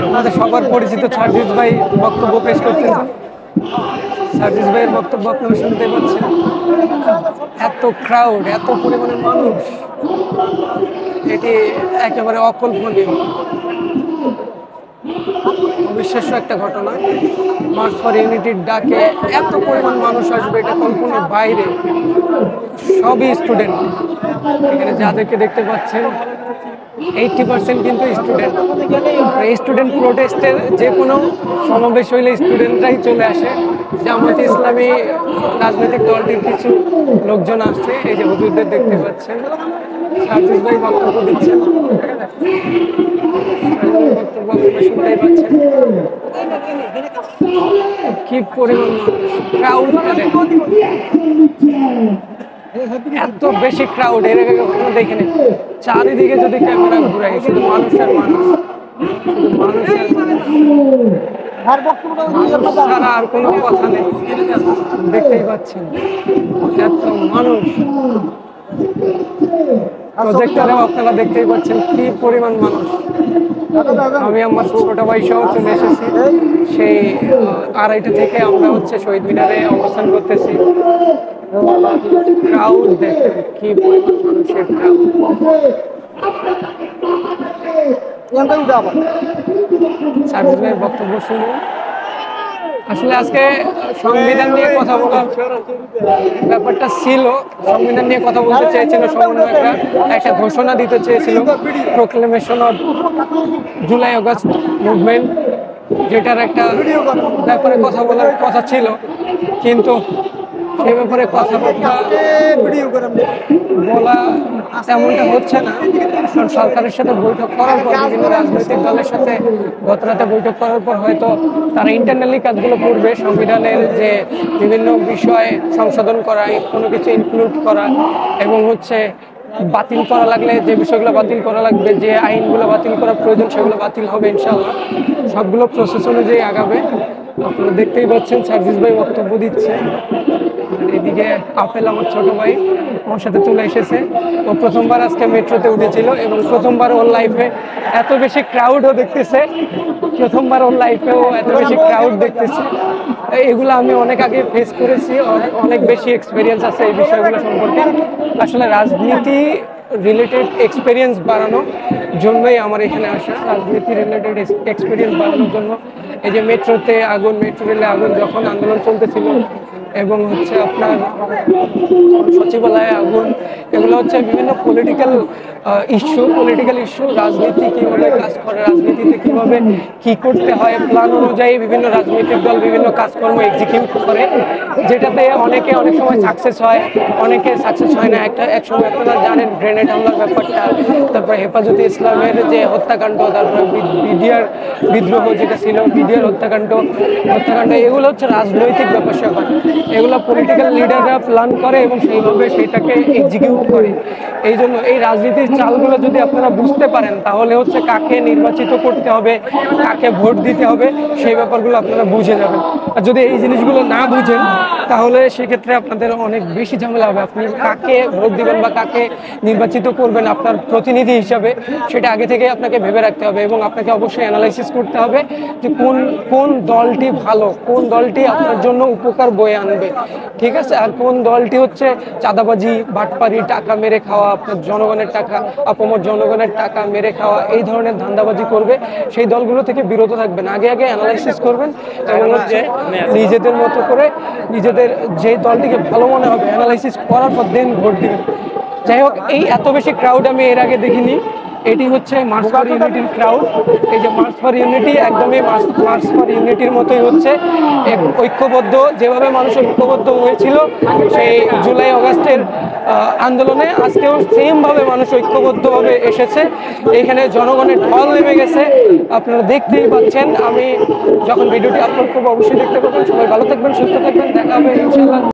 আমাদের সবার পরিচিত সার্জিস ভাই বক্তব্য পেশ করতেছেন। সার্জিস ভাইয়ের বক্তব্য আপনারা শুনতে পাচ্ছেন। এত ক্রাউড, এত পরিমাণে মানুষ, এটি একেবারে অকল্পনীয়, অবিশ্বাস্য একটা ঘটনা। মার্চ ফর ইউনিটির ডাকে এত পরিমাণ মানুষ আসবে, এটা কল্পনার বাইরে। সবই স্টুডেন্ট। এখানে যাদেরকে দেখতে পাচ্ছেন 80% কিন্তু স্টুডেন্ট। এই স্টুডেন্ট প্রোটেস্টের যে কোনো সমাবেশ হইলে স্টুডেন্টরাই চলে আসে। জামায়াতে ইসলামী রাজনৈতিক দলটির কিছু লোকজন আসছে, এই যে হুজুরদের দেখতে পাচ্ছেন। সার্জিস ভাই বক্তব্য দিচ্ছেন, বক্তব্য আপনারা শুনতেই পাচ্ছেন। কি পরিমাণ ক্রাউডটা দেখুন, এত বেশি ক্রাউড এর আগে কখনো দেখিনি। চারিদিকে যদি ক্যামেরা ঘুরাই, শুধু মানুষের মানুষ, শুধু মানুষের ছাড়া আর কোনো কথা নেই। দেখতেই পাচ্ছেন এত মানুষ। প্রজেক্টরেও আপনারা দেখতেই পাচ্ছেন কি পরিমাণ মানুষ। আমি আমার ছোট ভাই সহ চলে এসেছি সেই 2:30 থেকে। আমরা শহীদ মিনারে অবস্থান করতেছি। ক্রাউড দেখেন, কি পরিমাণ মানুষের ক্রাউড। সার্জিস ভাইয়ের বক্তব্য শুনুন। আসলে আজকে সংবিধান নিয়ে কথা বলার ব্যাপারটা ছিল। সংবিধান নিয়ে কথা বলতে চেয়েছিল, সমন্বয়করা একটা ঘোষণা দিতে চেয়েছিল, proclamation of July August movement, যেটার একটা ব্যাপারে কথা বলার কথা ছিল, কিন্তু সে ব্যাপারে কথাবার্তা বলা তেমনটা হচ্ছে না। কারণ সরকারের সাথে বৈঠক করার পর, বিভিন্ন রাজনৈতিক দলের সাথে গত রাতে বৈঠক করার পর হয়তো তারা ইন্টারনালি কাজগুলো করবে। সংবিধানের যে বিভিন্ন বিষয় সংশোধন করা, কোনো কিছু ইনক্লুড করা, এবং বাতিল করা লাগলে যে বিষয়গুলো বাতিল করা লাগবে, যে আইনগুলো বাতিল করা প্রয়োজন সেগুলো বাতিল হবে ইনশাআল্লাহ। সবগুলো প্রসেস অনুযায়ী আগাবে। আপনারা দেখতেই পাচ্ছেন সার্জিস ভাই বক্তব্য দিচ্ছে। এদিকে আপেল আমার ছোট ভাই আমার সাথে চলে এসেছে। ও প্রথমবার আজকে মেট্রোতে উঠেছিল এবং প্রথমবার ওর লাইফে এত বেশি ক্রাউডও দেখতেছে। প্রথমবার ওর লাইফেও এত বেশি ক্রাউড দেখতেছে। এগুলো আমি অনেক আগে ফেস করেছি, অনেক বেশি এক্সপিরিয়েন্স আছে এই বিষয়গুলো সম্পর্কে। আসলে রাজনীতি রিলেটেড এক্সপিরিয়েন্স বাড়ানোর জন্যই আমার এখানে আসা। রাজনীতি রিলেটেড এক্সপিরিয়েন্স বাড়ানোর জন্য এই যে মেট্রোতে আগুন, মেট্রো রেলে আগুন যখন আন্দোলন চলতেছিল, এবং আপনার সচিবালয়ে আগুন, এগুলো বিভিন্ন পলিটিক্যাল ইস্যু, রাজনীতি কীভাবে কাজ করে, রাজনীতিতে কীভাবে কী করতে হয়, প্ল্যান অনুযায়ী বিভিন্ন রাজনৈতিক দল বিভিন্ন কাজকর্ম এক্সিকিউট করে, যেটাতে অনেকে অনেক সময় সাকসেস হয়, অনেকে সাকসেস হয় না। এক সময় আপনারা জানেন গ্রেনেড হামলার ব্যাপারটা, তারপরে হেফাজতে ইসলামের যে হত্যাকাণ্ড, তারপরে বিডিআর বিদ্রোহ যেটা ছিল, বিডিআর হত্যাকাণ্ড, এগুলো রাজনৈতিক ব্যাপার স্যাপার। এগুলো পলিটিক্যাল লিডাররা প্ল্যান করে এবং সেইভাবে সেটাকে এক্সিকিউট করে। এই জন্য এই রাজনীতির চালগুলো যদি আপনারা বুঝতে পারেন, তাহলে কাকে নির্বাচিত করতে হবে, কাকে ভোট দিতে হবে, সেই ব্যাপারগুলো আপনারা বুঝে যাবেন। আর যদি এই জিনিসগুলো না বুঝেন, তাহলে সেক্ষেত্রে আপনাদের অনেক বেশি ঝামেলা হবে। আপনি কাকে ভোট দিবেন বা কাকে নির্বাচিত করবেন আপনার প্রতিনিধি হিসাবে, সেটা আগে থেকে আপনাকে ভেবে রাখতে হবে এবং আপনাকে অবশ্যই অ্যানালাইসিস করতে হবে যে কোন দলটি ভালো, কোন দলটি আপনার জন্য উপকার বয়ে আনবে, ঠিক আছে। আর কোন দলটি চাঁদাবাজি, বাটপারি, টাকা মেরে খাওয়া, আপনার জনগণের টাকা, আপামর জনগণের টাকা মেরে খাওয়া, এই ধরনের ধান্দাবাজি করবে, সেই দলগুলো থেকে বিরত থাকবেন। আগে অ্যানালাইসিস করবেন এবং নিজেদের মতো করে নিজেদের যে দলটিকে ভালো মনে হবে অ্যানালাইসিস করার পর দেন ভোট দিবেন। যাই হোক, এই এত বেশি ক্রাউড আমি এর আগে দেখিনি। এটি মার্চ ফর ইউনিটির ক্রাউড। এই যে মার্চ ফর ইউনিটি, একদমই মার্চ ফর ইউনিটির মতোই ঐক্যবদ্ধ, যেভাবে মানুষ ঐক্যবদ্ধ হয়েছিল সেই জুলাই আগস্টের আন্দোলনে, আজকেও সেমভাবে মানুষ ঐক্যবদ্ধভাবে এসেছে। এইখানে জনগণের ঢল নেমে গেছে, আপনারা দেখতেই পাচ্ছেন। আমি যখন ভিডিওটি আপলোড করবো অবশ্যই দেখতে পাবেন। সবাই ভালো থাকবেন, সুস্থ থাকবেন, দেখা হবে ইনশাআল্লাহ।